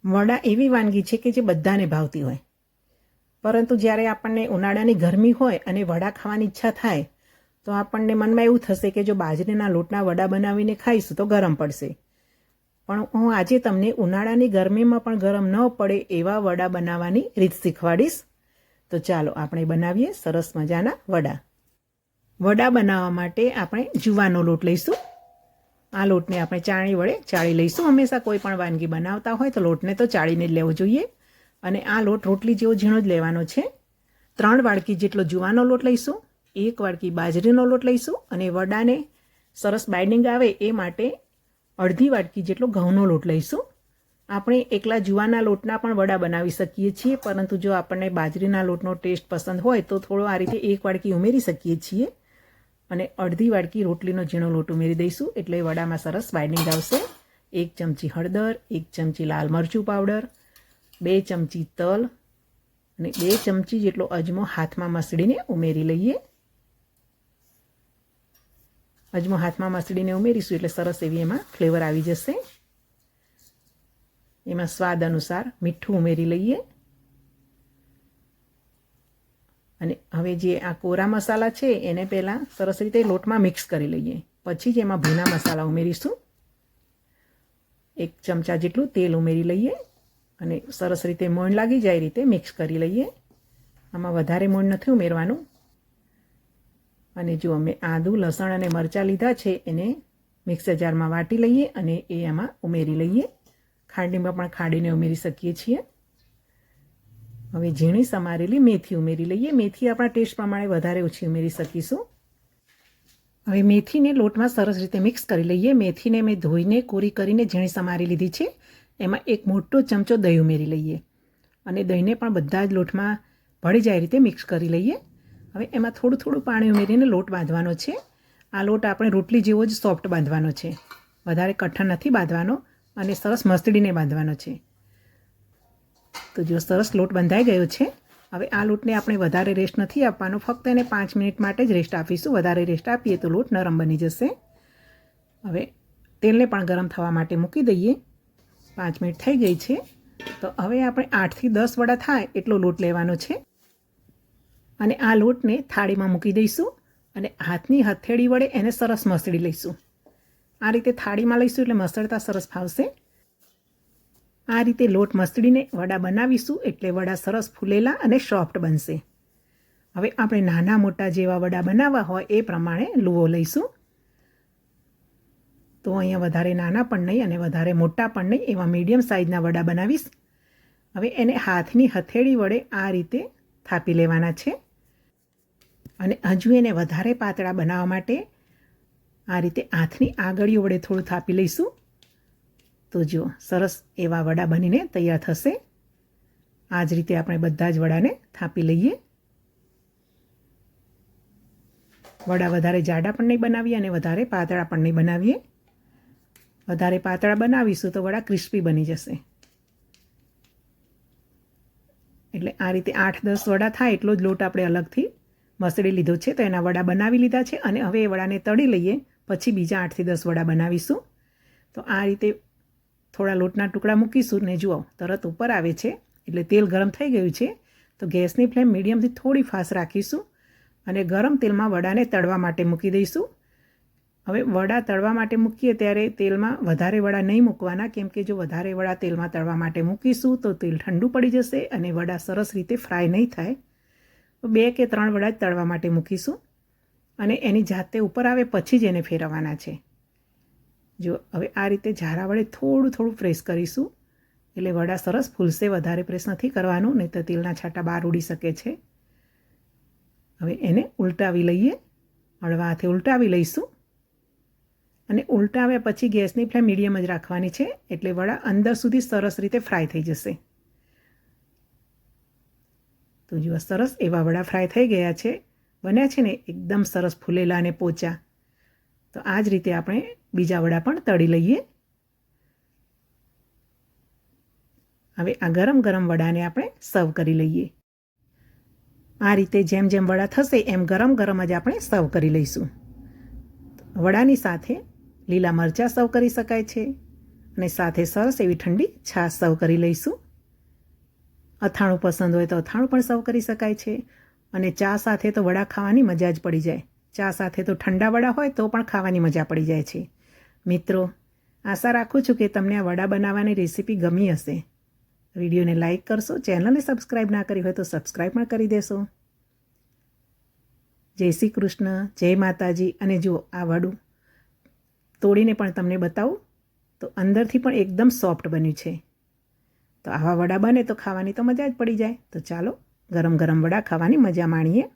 વડા એવી વાનગી છે કે જે બધાને ભાવતી હોય, પરંતુ જ્યારે આપણને ઉનાળાની ગરમી હોય અને વડા ખાવાની ઈચ્છા થાય તો આપણને મનમાં એવું થશે કે જો બાજરીના લોટના વડા બનાવીને ખાઈશું તો ગરમ પડશે. પણ હું આજે તમને ઉનાળાની ગરમીમાં પણ ગરમ ન પડે એવા વડા બનાવવાની રીત શીખવાડીશ. તો ચાલો આપણે બનાવીએ સરસ મજાના વડા. વડા બનાવવા માટે આપણે જુવારનો લોટ લઈશું. આ લોટને આપણે ચાળણી વડે ચાળી લઈશું. હંમેશા કોઈ પણ વાનગી બનાવતા હોય તો લોટને તો ચાળીને જ લેવો જોઈએ. અને આ લોટ રોટલી જેવો ઝીણો જ લેવાનો છે. 3 વાડકી જેટલો જુવારનો લોટ લઈશું, 1 વાડકી બાજરીનો લોટ લઈશું અને વડાને સરસ બાઇન્ડિંગ આવે એ માટે અડધી વાડકી જેટલો ઘઉંનો લોટ લઈશું. આપણે એકલા જુવારના લોટના પણ વડા બનાવી શકીએ છીએ, પરંતુ જો આપણને બાજરીના લોટનો ટેસ્ટ પસંદ હોય તો થોડો આ રીતે 1 વાડકી ઉમેરી શકીએ છીએ. અને અડધી વાડકી રોટલીનો ઝીણો લોટ ઉમેરી દઈશું એટલે વડામાં સરસ બાઇન્ડિંગ આવશે. 1 ચમચી હળદર, 1 ચમચી લાલ મરચું પાવડર, 2 ચમચી તલ અને 2 ચમચી જેટલો અજમો હાથમાં મસળીને ઉમેરી લઈએ. અજમો હાથમાં મસળીને ઉમેરીશું એટલે સરસ એવી એમાં ફ્લેવર આવી જશે. એમાં સ્વાદ અનુસાર મીઠું ઉમેરી લઈએ. અને હવે જે આ કોરા મસાલા છે એને પહેલાં સરસ રીતે લોટમાં મિક્સ કરી લઈએ. પછી જ એમાં ભૂના મસાલા ઉમેરીશું. 1 ચમચા જેટલું તેલ ઉમેરી લઈએ અને સરસ રીતે મોણ લાગી જાય રીતે મિક્સ કરી લઈએ. આમાં વધારે મોણ નથી ઉમેરવાનું. અને જો અમે આદું, લસણ અને મરચાં લીધા છે એને મિક્સર જારમાં વાટી લઈએ અને એ આમાં ઉમેરી લઈએ. ખાંડીમાં પણ ખાંડીને ઉમેરી શકીએ છીએ. હવે ઝીણી સમારેલી મેથી ઉમેરી લઈએ. મેથી આપણા ટેસ્ટ પ્રમાણે વધારે ઓછી ઉમેરી શકીશું. હવે મેથીને લોટમાં સરસ રીતે મિક્સ કરી લઈએ. મેથીને મેં ધોઈને કોરી કરીને ઝીણી સમારી લીધી છે. એમાં 1 મોટો ચમચો દહીં ઉમેરી લઈએ અને દહીંને પણ બધા જ લોટમાં ભળી જાય રીતે મિક્સ કરી લઈએ. હવે એમાં થોડું થોડું પાણી ઉમેરીને લોટ બાંધવાનો છે. આ લોટ આપણે રોટલી જેવો જ સોફ્ટ બાંધવાનો છે, વધારે કઠણ નથી બાંધવાનો અને સરસ મસળીને બાંધવાનો છે. તો જો સરસ લોટ બંધાઈ ગયો છે. હવે આ લોટને આપણે વધારે રેસ્ટ નથી આપવાનો, ફક્ત એને 5 મિનિટ માટે જ રેસ્ટ આપીશું. વધારે રેસ્ટ આપીએ તો લોટ નરમ બની જશે. હવે તેલને પણ ગરમ થવા માટે મૂકી દઈએ. 5 મિનિટ થઈ ગઈ છે. તો હવે આપણે 8 થી 10 વડા થાય એટલો લોટ લેવાનો છે અને આ લોટને થાળીમાં મૂકી દઈશું અને હાથની હથેળી વડે એને સરસ મસળી લઈશું. આ રીતે થાળીમાં લઈશું એટલે મસળતા સરસ ફાવશે. આ રીતે લોટ મસળીને વડા બનાવીશું એટલે વડા સરસ ફૂલેલા અને સોફ્ટ બનશે. હવે આપણે નાના મોટા જેવા વડા બનાવવા હોય એ પ્રમાણે લુઓ લઈશું. તો અહીંયા વધારે નાના પણ નહીં અને વધારે મોટા પણ નહીં, એવા મીડિયમ સાઇઝના વડા બનાવીશ. હવે એને હાથની હથેળી વડે આ રીતે થાપી લેવાના છે અને હજુ એને વધારે પાતળા બનાવવા માટે આ રીતે હાથની આંગળીઓ વડે થોડું થાપી લઈશું. તો જો સરસ એવા વડા બનીને તૈયાર થશે. આ જ રીતે આપણે બધા જ વડાને થાપી લઈએ. વડા વધારે જાડા પણ નહીં બનાવીએ અને વધારે પાતળા પણ નહીં બનાવીએ. વધારે પાતળા બનાવીશું તો વડા ક્રિસ્પી બની જશે. એટલે આ રીતે 8-10 વડા થાય એટલો જ લોટ આપણે અલગથી મસળી લીધો છે. તો એના વડા બનાવી લીધા છે અને હવે એ વડાને તળી લઈએ. પછી બીજા 8 થી 10 વડા બનાવીશું. તો આ રીતે થોડા લોટના ટુકડા મૂકીશું ને જુઓ તરત ઉપર આવે છે એટલે તેલ ગરમ થઈ ગયું છે. તો ગેસની ફ્લેમ મીડિયમથી થોડી ફાસ્ટ રાખીશું અને ગરમ તેલમાં વડાને તળવા માટે મૂકી દઈશું. હવે વડા તળવા માટે મૂકીએ ત્યારે તેલમાં વધારે વડા નહીં મૂકવાના, કેમ કે જો વધારે વડા તેલમાં તળવા માટે મૂકીશું તો તેલ ઠંડુ પડી જશે અને વડા સરસ રીતે ફ્રાય નહીં થાય. 2 કે 3 વડા જ તળવા માટે મૂકીશું અને એની જાતે ઉપર આવે પછી જ એને ફેરવવાના છે. જો હવે આ રીતે ઝારા વડે થોડું થોડું પ્રેસ કરીશું એટલે વડા સરસ ફૂલશે. વધારે પ્રેસ નથી કરવાનું, નહીં તો તેલના છાંટા બહાર ઉડી શકે છે. હવે એને ઉલટાવી લઈએ. હળવા હાથે ઉલટાવી લઈશું અને ઉલટાવ્યા પછી ગેસની ફ્લેમ મીડિયમ જ રાખવાની છે એટલે વડા અંદર સુધી સરસ રીતે ફ્રાય થઈ જશે. તો જુઓ સરસ એવા વડા ફ્રાય થઈ ગયા છે. બન્યા છે ને એકદમ સરસ ફૂલેલા અને પોચા. તો આ જ રીતે આપણે બીજા વડા પણ તળી લઈએ. હવે આ ગરમ ગરમ વડાને આપણે સર્વ કરી લઈએ. આ રીતે જેમ જેમ વડા થશે એમ ગરમ ગરમ જ આપણે સર્વ કરી લઈશું. વડાની સાથે લીલા મરચાં સર્વ કરી શકાય છે અને સાથે સરસ એવી ઠંડી છાશ સર્વ કરી લઈશું. અથાણું પસંદ હોય તો અથાણું પણ સર્વ કરી શકાય છે. અને ચા સાથે તો વડા ખાવાની મજા જ પડી જાય. ચા સાથે તો ઠંડા વડા હોય તો પણ ખાવાની મજા પડી જાય છે. મિત્રો, આશા રાખું છું કે તમને આ વડા બનાવવાની રેસીપી ગમી હશે. વિડીયોને લાઇક કરશો, ચેનલને સબસ્ક્રાઈબ ના કરી હોય તો સબસ્ક્રાઈબ પણ કરી દેશો. જય શ્રી કૃષ્ણ, જય માતાજી. અને જુઓ, આ વડું તોડીને પણ તમને બતાવું તો અંદરથી પણ એકદમ સોફ્ટ બન્યું છે. તો આવા વડા બને તો ખાવાની તો મજા જ પડી જાય. તો ચાલો ગરમ ગરમ વડા ખાવાની મજા માણીએ.